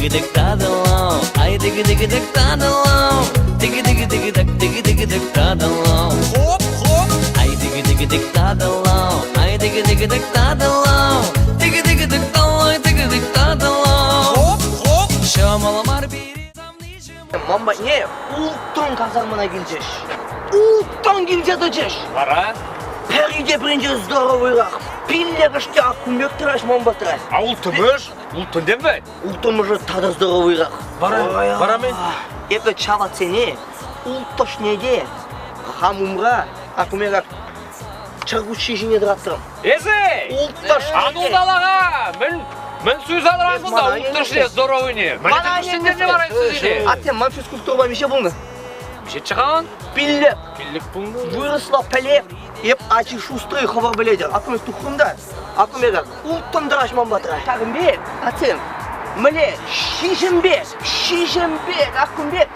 dik tadalao, ay digi dik tadalao, digi dik tadalao. Hop hop. Ay digi dik tadalao, ay digi dik tadalao, digi dik tadalao. Hop hop. Şamalamar bir zamnıcım. Мама, не, улттан казармана келжеш. Улттан келжеді жеш. Бара. Пәриде бірінші здоровыйрақ. Пиллеріште аккумек тұраш, мамба тұраш. А ултымыш? Ултын дембей? Улттан уже тада здоровыйрақ. Бара мен. Епі чава цене, ултташ неде, хамумға, аккумек чаргучи жіне дыраттырым. Езей! Ултташ Ану далаға! Мен сөз алыран мұнда ултыш не здоровый не. Бана Сендер не барайын сөз не? А сен ман физкультура меше бұлны? Меше чыған? Пиллер. Пиллік бұңды. Выросла пәле, еп ачы шустрый хабар біледі. Аккумек тұқымда, аккумек улттан дыраш мамба тұраш. Тағым бе, атым, міле, шишімбе, аккумек,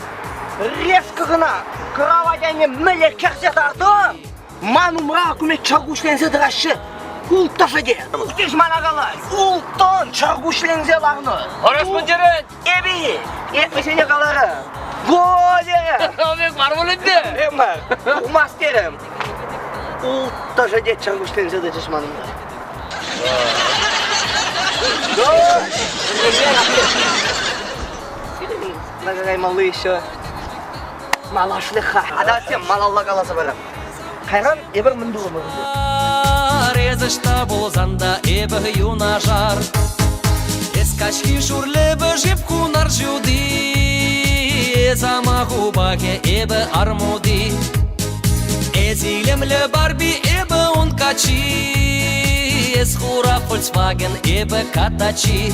резко ғына, кроватяне міле кәрсе тартым. Манумра аккумек чаргушленсе дырашы. Ултташа де. Үтеш мана қалай. Улттан чаргушленсе лағны. Арас мұндерін? Еби, етмесене қалары. Голе! Омек бар бұл енді? Эмар, мастерім. Ултташа де чаргушленсе дырашы манымда. Нагагай малы еще. Малашлыха. Ада сен малалла қаласы барам. Қайран ебір мінді өмірінде. Резышта болзанда ебі юнажар. Ескачки шурлебі жеп кунар жуди. Замаху баке ебі армуди. Ezilемлі барби ебі он качи. Esхура Volkswagen ебі катачи.